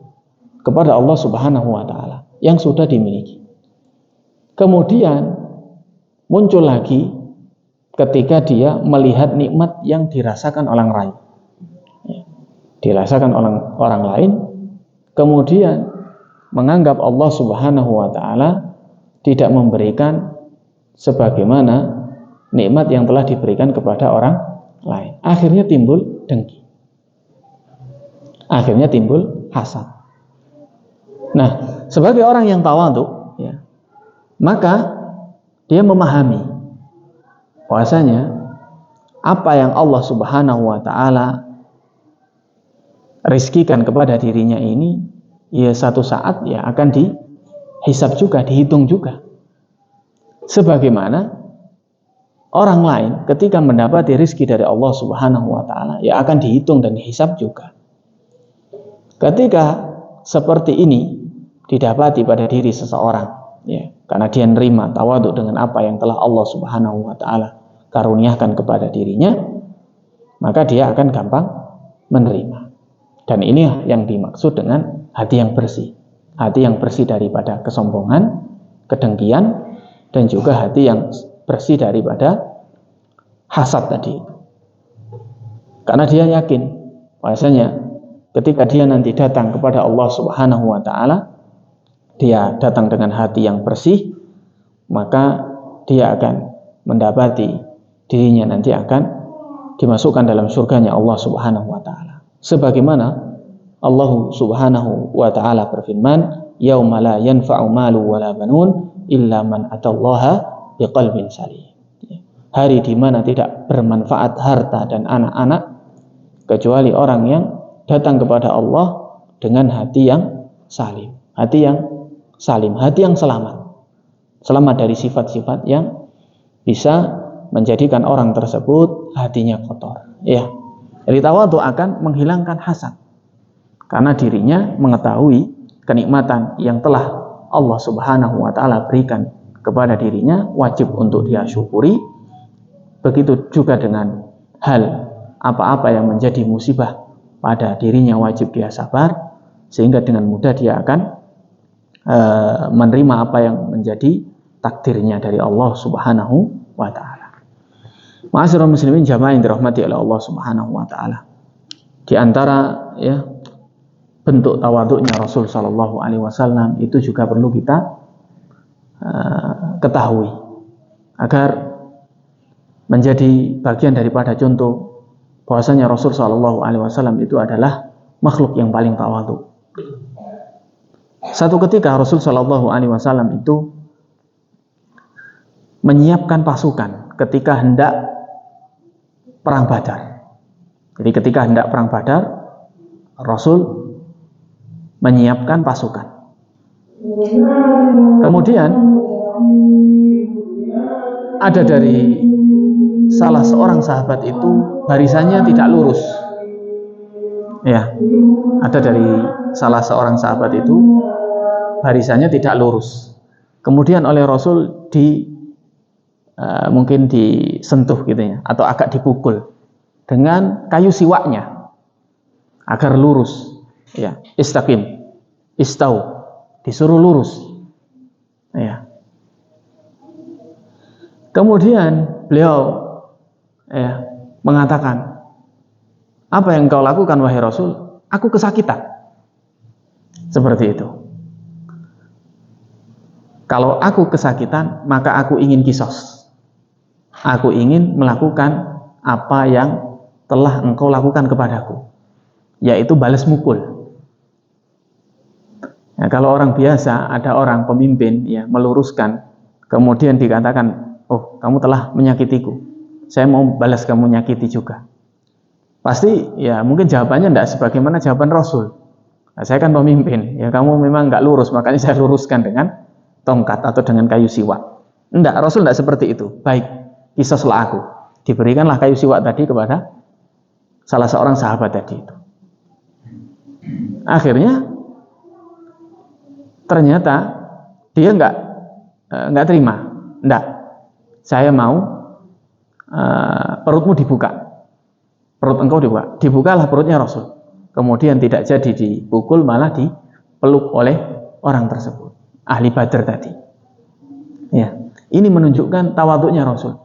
kepada Allah Subhanahu wa taala yang sudah dimiliki. Kemudian muncul lagi ketika dia melihat nikmat yang dirasakan orang lain, dirasakan oleh orang lain, kemudian menganggap Allah Subhanahu wa taala tidak memberikan sebagaimana nikmat yang telah diberikan kepada orang lain. Akhirnya timbul dengki. Akhirnya timbul hasad. Nah, sebagai orang yang tawadhu, ya, maka dia memahami bahwasanya apa yang Allah Subhanahu wa taala rizkikan kepada dirinya ini, ya satu saat ya akan dihisab juga, dihitung juga. Sebagaimana orang lain ketika mendapati rizki dari Allah Subhanahu wa taala, ya akan dihitung dan dihisab juga. Ketika seperti ini didapati pada diri seseorang, ya, karena dia nerima tawadhu dengan apa yang telah Allah Subhanahu wa taala karuniakan kepada dirinya, maka dia akan gampang menerima. Dan ini yang dimaksud dengan hati yang bersih. Hati yang bersih daripada kesombongan, kedengkian, dan juga hati yang bersih daripada hasad tadi. Karena dia yakin bahwasanya ketika dia nanti datang kepada Allah Subhanahu wa taala, dia datang dengan hati yang bersih, maka dia akan mendapati dirinya nanti akan dimasukkan dalam surganya Allah Subhanahu wa taala. Sebagaimana Allah Subhanahu wa taala berfirman, "Yauma la yanfa'u malu wala banun illa man atallaha biqalbin salim." Hari di mana tidak bermanfaat harta dan anak-anak kecuali orang yang datang kepada Allah dengan hati yang salim, hati yang salim, hati yang selamat dari sifat-sifat yang bisa menjadikan orang tersebut hatinya kotor. Ya, jadi tawadhu akan menghilangkan hasad karena dirinya mengetahui kenikmatan yang telah Allah Subhanahu wa taala berikan kepada dirinya, wajib untuk dia syukuri. Begitu juga dengan hal apa-apa yang menjadi musibah pada dirinya, wajib dia sabar, sehingga dengan mudah dia akan menerima apa yang menjadi takdirnya dari Allah Subhanahu wa taala. Ma'asyiral muslimin jamaah yang dirahmati oleh Allah Subhanahu wa taala. Di antara ya bentuk tawadhu'nya Rasul sallallahu alaihi wasallam itu juga perlu kita ketahui agar menjadi bagian daripada contoh bahwasanya Rasul sallallahu alaihi wasallam itu adalah makhluk yang paling tawadhu. Satu ketika Rasul sallallahu alaihi wasallam itu menyiapkan pasukan ketika hendak perang Badar. Jadi ketika hendak perang Badar, Rasul menyiapkan pasukan. Kemudian ada dari salah seorang sahabat itu barisannya tidak lurus. Ya, ada dari salah seorang sahabat itu barisannya tidak lurus. Kemudian oleh Rasul mungkin disentuh gitu ya, atau agak dipukul dengan kayu siwaknya agar lurus. Ya, istaqim, istau, disuruh lurus. Ya. Kemudian beliau mengatakan, apa yang kau lakukan wahai Rasul? Aku kesakitan. Seperti itu. Kalau aku kesakitan, maka aku ingin kisos. Aku ingin melakukan apa yang telah engkau lakukan kepadaku, yaitu balas mukul. Ya, kalau orang biasa, ada orang pemimpin ya meluruskan, kemudian dikatakan, oh kamu telah menyakitiku, saya mau balas kamu nyakiti juga. Pasti ya mungkin jawabannya tidak sebagaimana jawaban Rasul. Nah, saya kan pemimpin, ya kamu memang nggak lurus, makanya saya luruskan dengan tongkat atau dengan kayu siwak. Enggak, Rasul tidak seperti itu. Baik, kisoslah aku. Diberikanlah kayu siwak tadi kepada salah seorang sahabat tadi itu. Akhirnya ternyata dia nggak terima. Enggak, saya mau perutmu dibuka. Perut engkau dibuka. Dibukalah perutnya Rasul. Kemudian tidak jadi dipukul, malah dipeluk oleh orang tersebut, ahli Badar tadi. Ya, ini menunjukkan tawadhu'nya Rasul.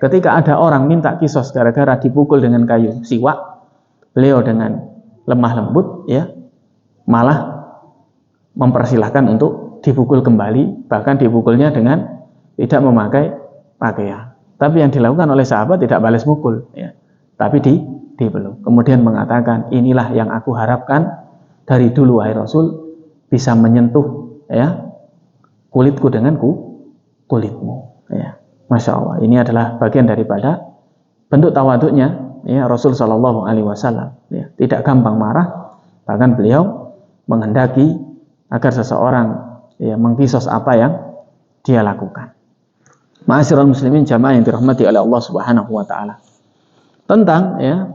Ketika ada orang minta kisos gara-gara dipukul dengan kayu siwak, beliau dengan lemah lembut ya malah mempersilahkan untuk dipukul kembali, bahkan dipukulnya dengan tidak memakai pakaian. Tapi yang dilakukan oleh sahabat tidak balas mukul ya, tapi dipeluk. Kemudian mengatakan, inilah yang aku harapkan dari dulu wahai Rasul, bisa menyentuh ya kulitku dengan kulitmu. Ya, Masya Allah. Ini adalah bagian daripada bentuk tawaduknya ya Rasul Shallallahu Alaihi Wasallam. Ya, tidak gampang marah, bahkan beliau menghendaki agar seseorang ya mengkisos apa yang dia lakukan. Ma'asyiral muslimin jamaah yang dirahmati oleh Allah Subhanahu wa taala. Tentang ya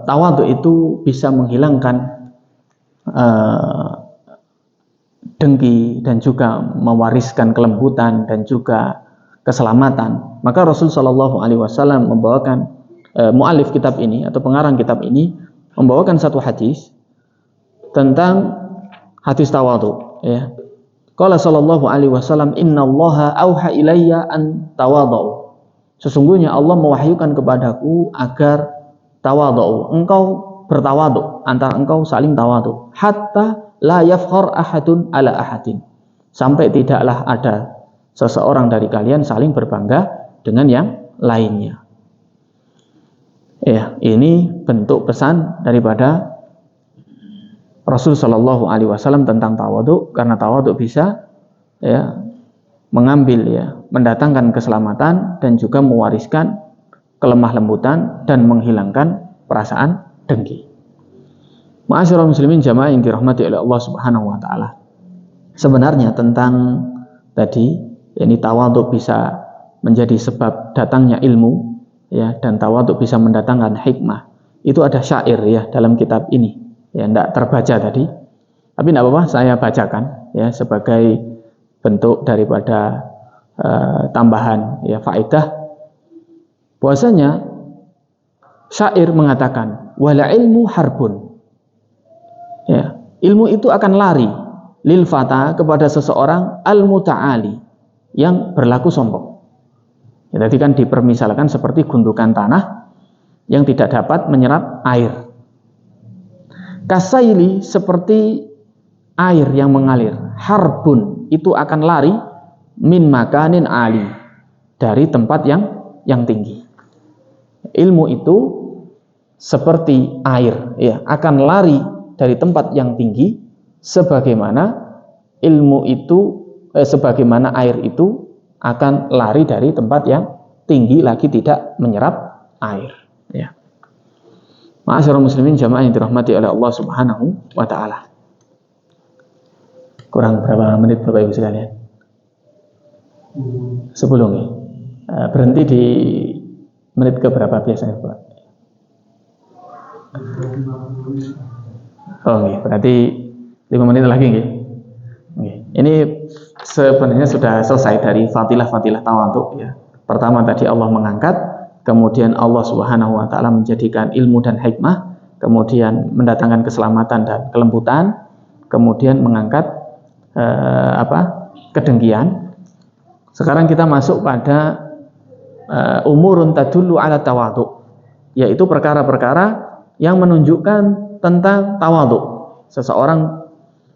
tawadhu itu bisa menghilangkan dengki dan juga mewariskan kelembutan dan juga keselamatan. Maka Rasul Shallallahu Alaihi Wasallam membawakan mu'alif kitab ini atau pengarang kitab ini membawakan satu hadis tentang hadis tawadhu. Ya, Qala Shallallahu Alaihi Wasallam, Innallaha auha ilayya an tawadhu. Sesungguhnya Allah mewahyukan kepadaku agar tawadhu. Engkau bertawadhu, antara engkau saling tawadhu. Hatta la yafkhar ahadun ala ahadin. Sampai tidaklah ada seseorang dari kalian saling berbangga dengan yang lainnya. Ya, ini bentuk pesan daripada Rasul Shallallahu Alaihi Wasallam tentang tawadhu, karena tawadhu bisa ya mengambil ya mendatangkan keselamatan dan juga mewariskan kelemah lembutan dan menghilangkan perasaan dengki. Ma'asyiral muslimin jamaah yang dirahmati oleh Allah Subhanahu wa taala. Sebenarnya tentang tadi ini tawadhu bisa menjadi sebab datangnya ilmu ya, dan tawadhu bisa mendatangkan hikmah. Itu ada syair ya dalam kitab ini. Ya tidak terbaca tadi. Tapi tidak apa-apa saya bacakan ya sebagai bentuk daripada tambahan ya faedah. Bahwasanya syair mengatakan wala ilmu harbun. Ya, ilmu itu akan lari lil fata kepada seseorang al muta'ali yang berlaku sombong. Ya, tadi kan dipermisalkan seperti gundukan tanah yang tidak dapat menyerap air. Kasaili seperti air yang mengalir. Harbun itu akan lari min makanin ali dari tempat yang tinggi. Ilmu itu seperti air ya, akan lari dari tempat yang tinggi sebagaimana ilmu itu sebagaimana air itu akan lari dari tempat yang tinggi lagi tidak menyerap air ya. Ma'asyiral muslimin jamaah yang dirahmati oleh Allah Subhanahu wa taala. Kurang berapa menit Bapak Ibu sekalian? 10 nih. Berhenti di menit ke berapa biasanya Pak? Oh nggih, berarti 5 menit lagi nggih. Ini sebenarnya sudah selesai dari fadilah-fadilah tawadhu ya. Pertama tadi Allah mengangkat, kemudian Allah Subhanahu wa taala menjadikan ilmu dan hikmah, kemudian mendatangkan keselamatan dan kelembutan, kemudian mengangkat kedengkian. Sekarang kita masuk pada umurun tadullu ala tawadhu, yaitu perkara-perkara yang menunjukkan tentang tawadhu. Seseorang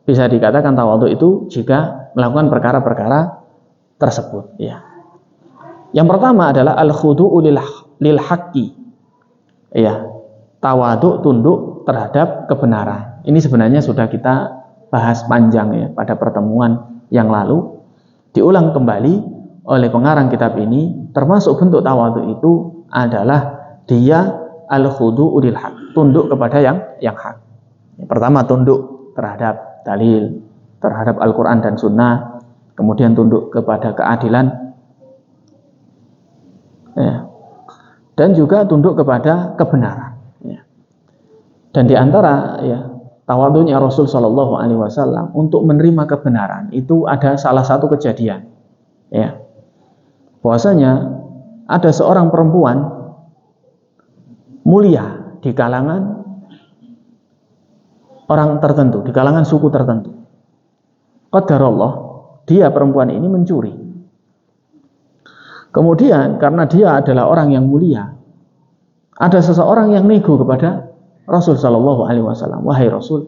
bisa dikatakan tawadhu itu jika melakukan perkara-perkara tersebut ya. Yang pertama adalah al-khudu'u lil haqqi. Ya, tawadhu tunduk terhadap kebenaran. Ini sebenarnya sudah kita bahas panjang ya pada pertemuan yang lalu. Diulang kembali oleh pengarang kitab ini, termasuk bentuk tawadhu itu adalah dia al-khudu'u lil haqq, tunduk kepada yang hak. Yang pertama tunduk terhadap dalil, terhadap Al-Qur'an dan Sunnah, kemudian tunduk kepada keadilan. Ya. Dan juga tunduk kepada kebenaran ya. Dan diantara ya tawadhunya Rasul Shallallahu Alaihi Wasallam untuk menerima kebenaran itu ada salah satu kejadian ya, bahwasanya ada seorang perempuan mulia di kalangan orang tertentu, di kalangan suku tertentu. Qadarullah, dia perempuan ini mencuri. Kemudian karena dia adalah orang yang mulia, ada seseorang yang nego kepada Rasul Shallallahu Alaihi Wasallam, wahai Rasul,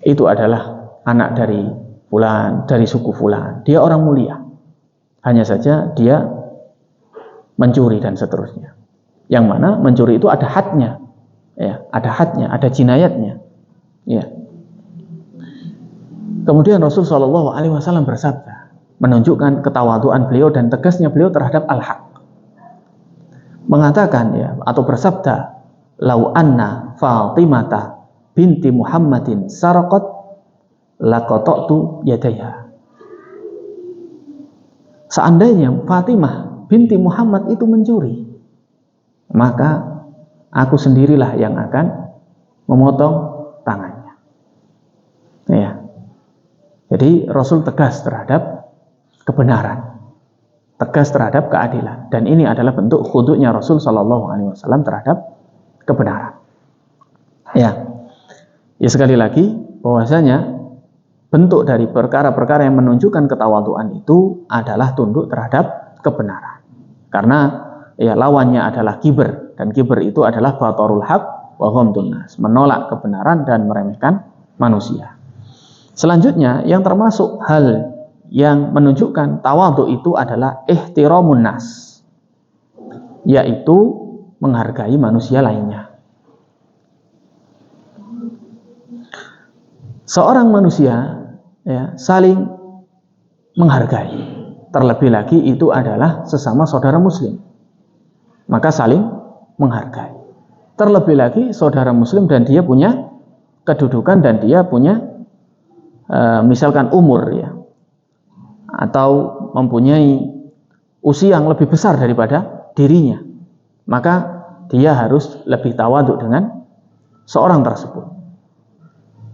itu adalah anak dari fulan, dari suku fulan, dia orang mulia, hanya saja dia mencuri dan seterusnya. Yang mana mencuri itu ada hadnya, ya, ada hadnya, ada jinayatnya, ya. Kemudian Rasul Shallallahu Alaihi Wasallam bersabda, menunjukkan ketawaduan beliau dan tegasnya beliau terhadap al-haq. Mengatakan, ya, atau bersabda, lau anna Fatimata binti Muhammadin saraqat laqata'tu yadayha. Seandainya Fatimah binti Muhammad itu mencuri, maka aku sendirilah yang akan memotong tangannya. Ya. Jadi Rasul tegas terhadap kebenaran, tegas terhadap keadilan, dan ini adalah bentuk khudu'nya Rasul Shallallahu Alaihi Wasallam terhadap kebenaran. Ya, sekali lagi bahwasanya bentuk dari perkara-perkara yang menunjukkan ketawaduan itu adalah tunduk terhadap kebenaran. Karena ya lawannya adalah kibr, dan kibr itu adalah batarul haq wa ghamdun nas, menolak kebenaran dan meremehkan manusia. Selanjutnya yang termasuk hal yang menunjukkan tawadhu itu adalah ihtiramun nas, yaitu menghargai manusia lainnya. Seorang manusia, ya, saling menghargai, terlebih lagi itu adalah sesama saudara muslim, maka saling menghargai. Terlebih lagi saudara muslim dan dia punya kedudukan dan dia punya misalkan umur, ya, atau mempunyai usia yang lebih besar daripada dirinya, maka dia harus lebih tawadhu dengan seorang tersebut.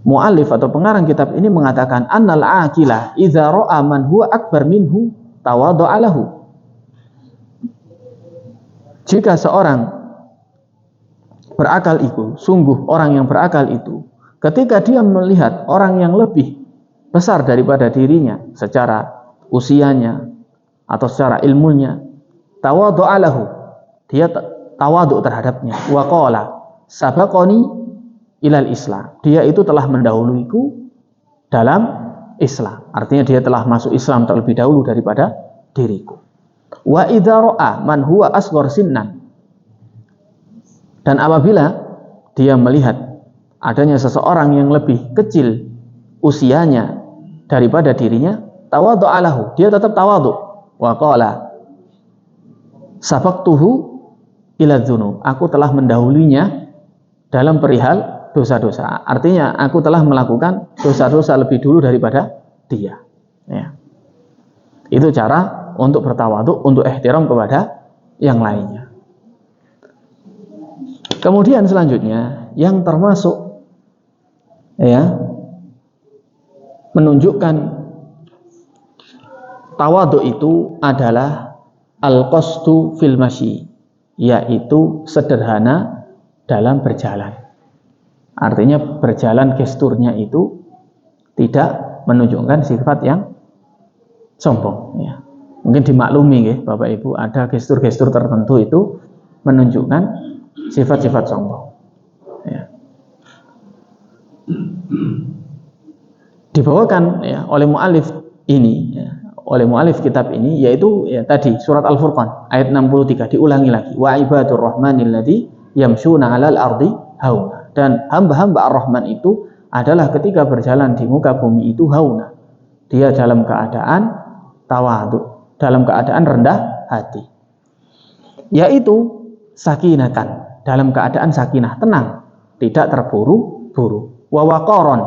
Mu'allif atau pengarang kitab ini mengatakan annal aqilah idza ra'a man huwa akbar minhu tawadhu'a lahu. Jika seorang berakal itu, sungguh orang yang berakal itu, ketika dia melihat orang yang lebih besar daripada dirinya secara usianya atau secara ilmunya, tawadhu'a lahu, dia tawadhu terhadapnya. Wa qala sabaqani ilal Islam, dia itu telah mendahuluiku dalam Islam, artinya dia telah masuk Islam terlebih dahulu daripada diriku. Wa idza ra'a man huwa asghar sinnan, dan apabila dia melihat adanya seseorang yang lebih kecil usianya daripada dirinya, tawadhu'a lahu, dia tetap tawadhu. Wa qala sabaqtuhu ila dzunub, aku telah mendahulunya dalam perihal dosa-dosa, artinya aku telah melakukan dosa-dosa lebih dulu daripada dia, ya. Itu cara untuk bertawadhu, untuk ihtiram kepada yang lainnya. Kemudian selanjutnya yang termasuk, ya, menunjukkan tawadhu itu adalah al-qasdu fil masyi, yaitu sederhana dalam berjalan. Artinya berjalan gesturnya itu tidak menunjukkan sifat yang sombong, ya. Mungkin dimaklumi, ya, Bapak Ibu, ada gestur-gestur tertentu itu menunjukkan sifat-sifat sombong, ya. Dibawakan, ya, oleh mu'alif ini, ya, oleh mu'alif kitab ini, yaitu, ya, tadi surat Al-Furqan ayat 63, diulangi lagi, wa ibadur rahmanil ladzi yamshuna 'alal ardi hauna, dan hamba-hamba Ar-Rahman itu adalah ketika berjalan di muka bumi itu hauna, dia dalam keadaan tawadhu, dalam keadaan rendah hati, yaitu sakinatan, dalam keadaan sakinah, tenang, tidak terburu-buru, wa waqaron,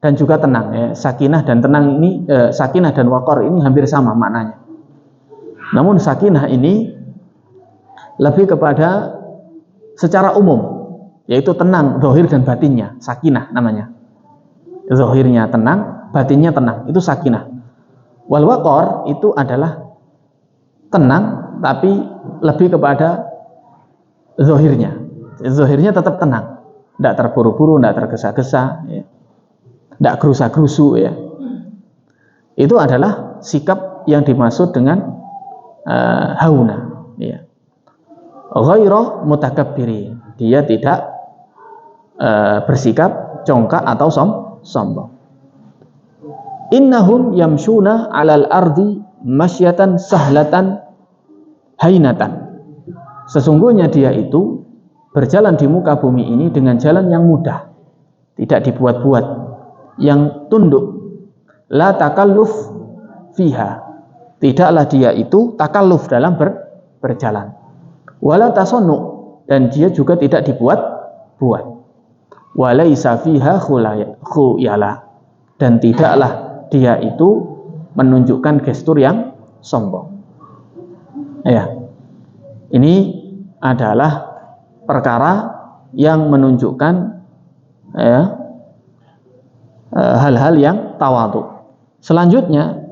dan juga tenang, ya. Sakinah dan tenang ini, sakinah dan waqar ini hampir sama maknanya. Namun sakinah ini lebih kepada secara umum, yaitu tenang zahir dan batinnya, sakinah namanya. Zahirnya tenang, batinnya tenang, itu sakinah. Wal waqar itu adalah tenang tapi lebih kepada zahirnya. Zahirnya tetap tenang, tidak terburu-buru, tidak tergesa-gesa, ya. Tidak gerusa-gerusu, ya. Itu adalah sikap yang dimaksud dengan hauna, ya. Ghairu mutakabbirin, dia tidak bersikap congkak atau sombong. Innahum yamshuna 'alal ardi masyatan sahlatan hainatan. Sesungguhnya dia itu berjalan di muka bumi ini dengan jalan yang mudah, tidak dibuat-buat, yang tunduk. La takalluf fiha, tidaklah dia itu takalluf dalam berjalan. Wala tasonnu, dan dia juga tidak dibuat-buat. Walaisa fiha khuyala, dan tidaklah dia itu menunjukkan gestur yang sombong. Ya, ini adalah perkara yang menunjukkan hal-hal yang tawadhu. Selanjutnya,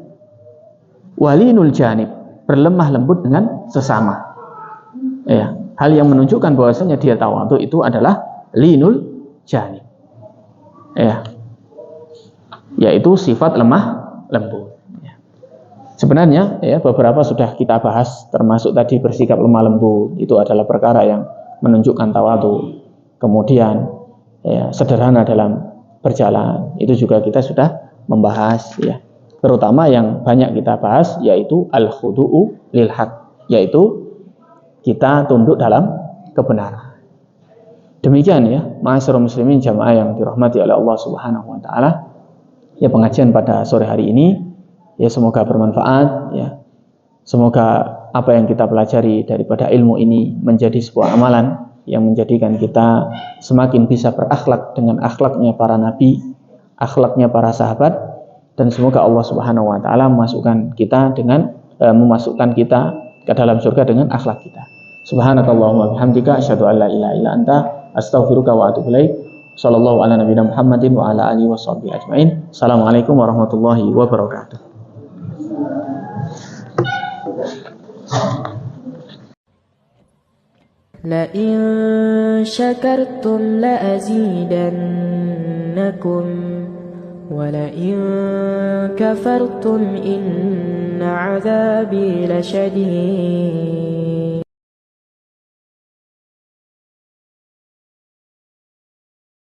walinul janib, berlemah lembut dengan sesama. Ya, hal yang menunjukkan bahwasanya dia tawadhu itu adalah linul janib. Ya, yaitu sifat lemah lembut. Sebenarnya beberapa sudah kita bahas, termasuk tadi bersikap lemah lembut itu adalah perkara yang menunjukkan tawadhu. Kemudian sederhana dalam berjalan itu juga kita sudah membahas, terutama yang banyak kita bahas yaitu al-khudu'u lil haq, yaitu kita tunduk dalam kebenaran. Demikian ma'asyiral muslimin jamaah yang dirahmati oleh Allah Subhanahu wa taala. Pengajian pada sore hari ini semoga bermanfaat, semoga apa yang kita pelajari daripada ilmu ini menjadi sebuah amalan yang menjadikan kita semakin bisa berakhlak dengan akhlaknya para nabi, akhlaknya para sahabat, dan semoga Allah Subhanahu wa taala memasukkan kita ke dalam surga dengan akhlak kita. Subhanakallahumma bihamdika asyhadu an la ilaha illa anta astaghfiruka wa atubu ilaik. Shallallahu ala nabiyina Muhammadin wa ala alihi washabbihi ajmain. Assalamualaikum warahmatullahi wabarakatuh. لئن شكرتم لأزيدنكم ولئن كفرتم إن عذابي لشديد